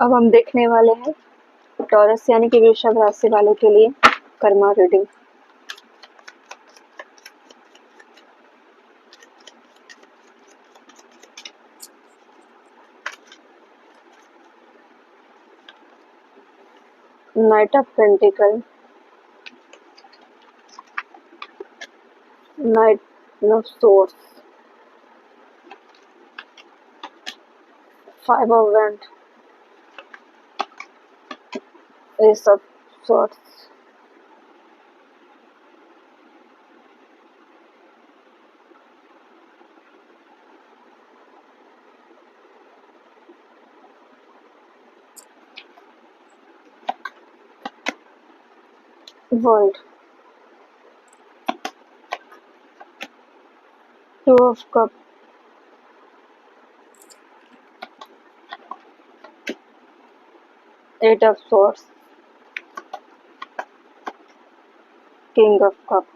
अब हम देखने वाले हैं टॉरस यानी कि वृषभ राशि वालों के लिए कर्मा reading. Knight of pentacle, knight of swords, five of wand, ace of swords, world, two of cup, eight of swords, king of cup,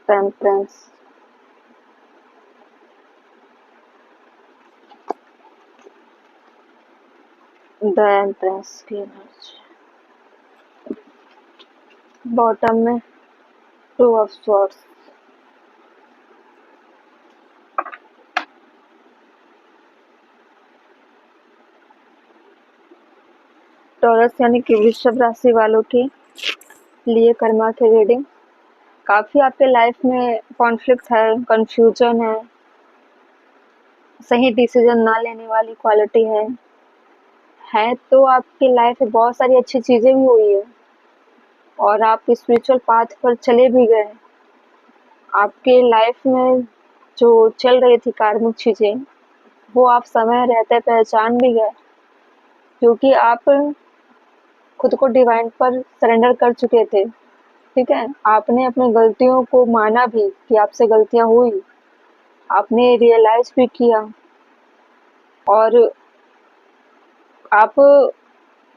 temperance, the empress की एनर्जी। बॉटम में टू ऑफ सॉर्ड्स, टॉरस यानी कि वृषभ राशि वालों के लिए कर्मा की रीडिंग। काफी आपके लाइफ में कॉन्फ्लिक्ट है, कंफ्यूजन है, सही डिसीजन ना लेने वाली क्वालिटी है तो आपकी लाइफ में बहुत सारी अच्छी चीजें भी हुई है और आप स्पिरिचुअल पाथ पर चले भी गए। आपके लाइफ में जो चल रही थी कार्मिक चीजें वो आप समय रहते पहचान भी गए, क्योंकि आप खुद को डिवाइन पर सरेंडर कर चुके थे। ठीक है, आपने अपनी गलतियों को माना भी कि आपसे गलतियां हुई, आपने रियलाइज भी किया और आप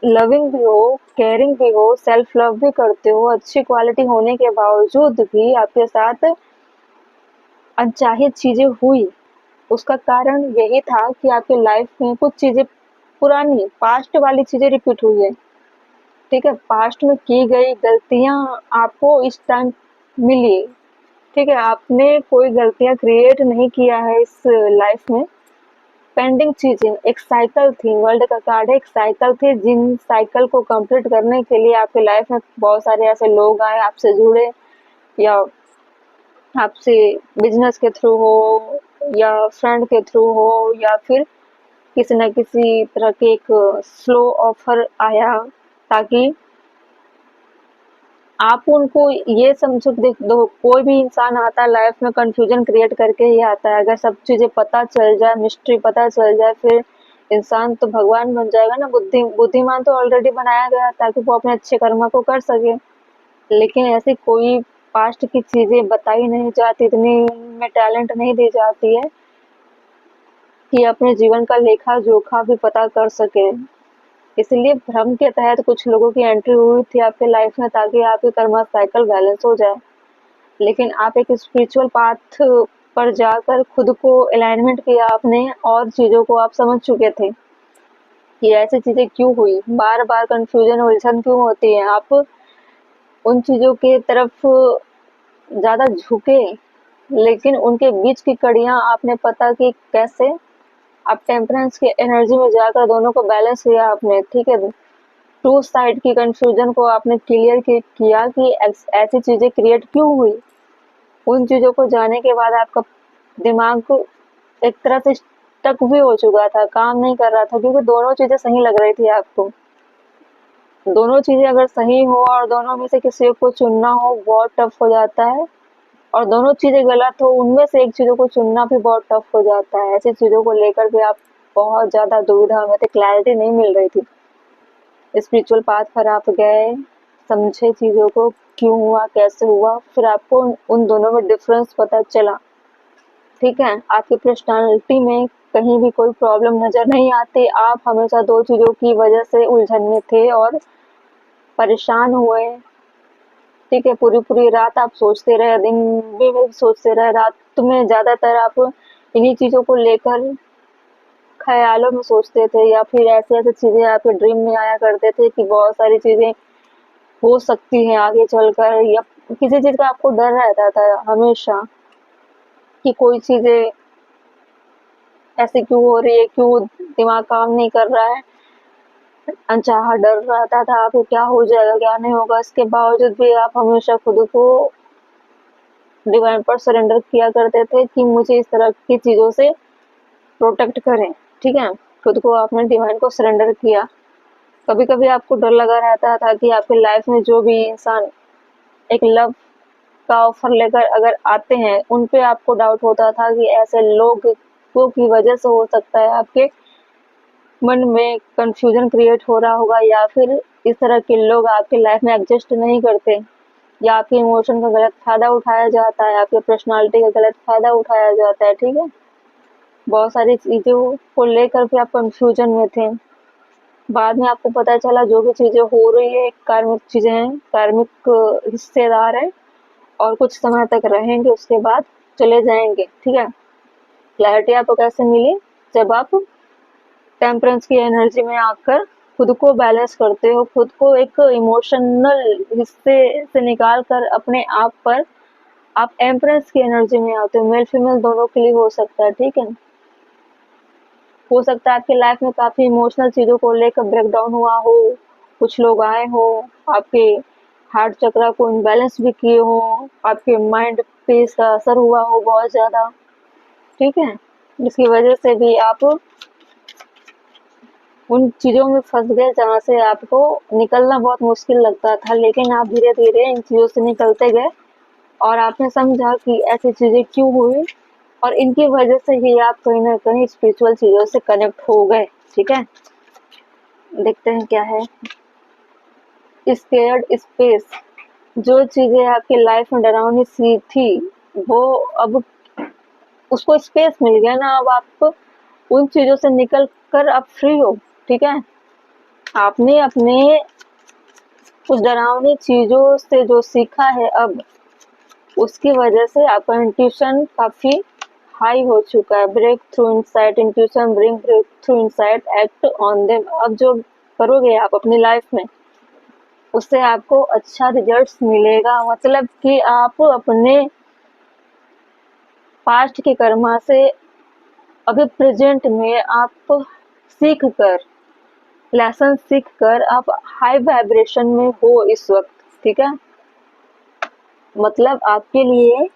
लविंग भी हो, केयरिंग भी हो, सेल्फ लव भी करते हो। अच्छी क्वालिटी होने के बावजूद भी आपके साथ अनचाही चीजें हुई। उसका कारण यही था कि आपके लाइफ में कुछ चीजें पुरानी पास्ट वाली चीजें रिपीट हुई है। ठीक है, पास्ट में की गई गलतियां आपको इस टाइम मिली। ठीक है, आपने कोई गलतियां क्रिएट नहीं किया है इस लाइफ में। पेंडिंग चीजें एक साइकिल थी, वर्ल्ड का कार्ड है, एक साइकिल थी, जिन साइकिल को कंप्लीट करने के लिए आपके लाइफ में बहुत सारे ऐसे लोग आए, आपसे जुड़े, या आपसे बिजनेस के थ्रू हो या फ्रेंड के थ्रू हो या फिर किसी न किसी तरह के एक स्लो ऑफर आया, ताकि आप उनको ये समझो। देख दो, कोई भी इंसान आता है लाइफ में कंफ्यूजन क्रिएट करके ही आता है। अगर सब चीजें पता चल जाए, मिस्ट्री पता चल जाए, फिर इंसान तो भगवान बन जाएगा ना। बुद्धिमान तो ऑलरेडी बनाया गया ताकि वो अपने अच्छे कर्म को कर सके। लेकिन ऐसी कोई पास्ट की चीजें बताई नहीं जाती, इतनी में टैलेंट नहीं दी जाती है कि अपने जीवन का लेखा जोखा भी पता कर सके। इसलिए भ्रम के तहत कुछ लोगों की एंट्री हुई थी आपके लाइफ में, ताकि आपकी कर्मा साइकिल बैलेंस हो जाए। लेकिन आप एक स्पिरिचुअल पाथ पर जाकर खुद को अलाइनमेंट किया आपने और चीजों को आप समझ चुके थे कि ऐसी चीजें क्यों हुई, बार बार कंफ्यूजन उलझन क्यों होती है। आप उन चीजों के तरफ ज्यादा झुके, लेकिन उनके बीच की कड़ियां आपने पता कि कैसे आप टेम्परेंस की एनर्जी में जाकर दोनों को बैलेंस किया आपने। ठीक है, टू साइड की कंफ्यूजन को आपने क्लियर किया कि ऐसी चीजें क्रिएट क्यों हुई। उन चीजों को जानने के बाद आपका दिमाग को एक तरह से स्टक भी हो चुका था, काम नहीं कर रहा था, क्योंकि दोनों चीजें सही लग रही थी आपको। दोनों चीजें अगर सही हो और दोनों में से किसी को चुनना हो बहुत टफ हो जाता है, और दोनों चीजें गलत हो उनमें से एक चीजों को चुनना भी बहुत टफ हो जाता है। ऐसी चीजों को लेकर भी आप बहुत ज्यादा दुविधा में थे, क्लैरिटी नहीं मिल रही थी। स्पिरिचुअल पाथ पर आप गए, समझे चीजों को, क्यों हुआ, कैसे हुआ, फिर आपको उन दोनों में डिफरेंस पता चला। ठीक है। आपकी पर्सनालिटी में कहीं भी कोई प्रॉब्लम नज़र नहीं आती। आप हमेशा 2 चीज़ों की वजह से उलझन में थे और परेशान हुए। ठीक है, पूरी-पूरी रात आप सोचते रहे, दिन भी सोचते रहे, रात में ज़्यादातर आप इन्हीं चीज़ों को लेकर ख़यालों में सोचते थे या फिर ऐसे-ऐसे चीज़ें आपके ड्रीम में आया करते थे कि बहुत सारी चीज़ें हो सकती हैं आगे चलकर, या किसी चीज़ का आपको डर रहता था हमेशा कि कोई चीज़ें ऐसे क्यों हो रही है, क्यों दिमाग काम नहीं कर रहा है। अनचाहा डर रहता था आपको, क्या हो जाएगा, क्या नहीं होगा। इसके बावजूद भी आप हमेशा खुद को डिवाइन पर सरेंडर किया करते थे कि मुझे इस तरह की चीज़ों से प्रोटेक्ट करें। ठीक है, खुद को आपने डिवाइन को सरेंडर किया। कभी-कभी आपको डर लगा रहता था कि आपकी लाइफ में जो भी इंसान एक लव का ऑफर लेकर अगर आते हैं, उन पे आपको डाउट होता था कि ऐसे लोगों की वजह से हो सकता है आपके मन में कंफ्यूजन क्रिएट हो रहा होगा, या फिर इस तरह के लोग आपकी लाइफ में एग्जिस्ट नहीं करते, या आपके इमोशन का गलत फायदा उठाया जाता है, आपके पर्सनालिटी का गलत फायदा उठाया जाता है। ठीक है, बहुत सारी चीज़ों को लेकर भी आप कंफ्यूजन में थे। बाद में आपको पता चला जो भी चीज़ें हो रही है कार्मिक चीज़ें हैं, कार्मिक हिस्सेदार हैं और कुछ समय तक रहेंगे, उसके बाद चले जाएंगे। ठीक है, क्लैरिटी आपको कैसे मिली? जब आप टेम्परेंस की एनर्जी में आकर खुद को बैलेंस करते हो, खुद को एक इमोशनल हिस्से से निकाल कर अपने आप पर आप एम्परेंस की एनर्जी में आते हो। मेल फीमेल दोनों के लिए हो सकता है। ठीक है, हो सकता है आपकी लाइफ में काफ़ी इमोशनल चीज़ों को लेकर ब्रेकडाउन हुआ हो, कुछ लोग आए हो, आपके हार्ट चक्रा को इम्बैलेंस भी किए हो, आपके माइंड पे इसका असर हुआ हो बहुत ज़्यादा। ठीक है, जिसकी वजह से भी आप उन चीज़ों में फंस गए जहाँ से आपको निकलना बहुत मुश्किल लगता था, लेकिन आप धीरे-धीरे इन चीज़ों से निकलते गए और आपने समझा कि ऐसी चीज़ें क्यों हुई और इनकी वजह से ही आप कहीं न कहीं स्पिरिचुअल चीज़ों से कनेक्ट हो गए। ठीक है? देखते हैं क्या है। स्केयर्ड स्पेस, जो चीज़ें आपकी लाइफ में डरावनी सी थी, वो अब उसको स्पेस मिल गया ना, अब आप उन चीज़ों से निकल कर अब फ्री हो। ठीक है? आपने अपने उस डरावनी चीज़ों से जो सीखा है, अब उसकी वजह से आपका इंट्यूशन काफ़ी हाई हो चुका है। Breakthrough insight, intuition bring breakthrough insight, act on them. अब जो करोगे आप अपनी लाइफ में, उससे आपको अच्छा रिजल्ट्स मिलेगा। मतलब कि आप अपने पास्ट के कर्मा से अभी प्रेजेंट में आप सीख कर, लेसन सीख कर आप हाई वाइब्रेशन में हो इस वक्त। ठीक है, मतलब आपके लिए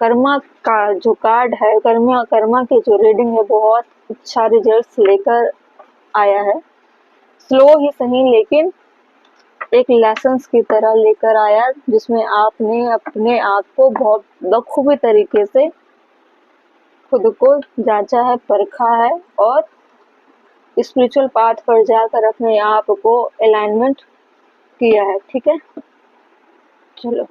कर्मा का जो कार्ड है, कर्मा कर्मा की जो रीडिंग है, बहुत अच्छा रिजल्ट्स लेकर आया है। स्लो ही सही, लेकिन एक लेसन्स की तरह लेकर आया, जिसमें आपने अपने आप को बहुत बखूबी तरीके से खुद को जांचा है, परखा है और स्पिरिचुअल पाथ पर जाकर अपने आप को अलाइनमेंट किया है। ठीक है, चलो।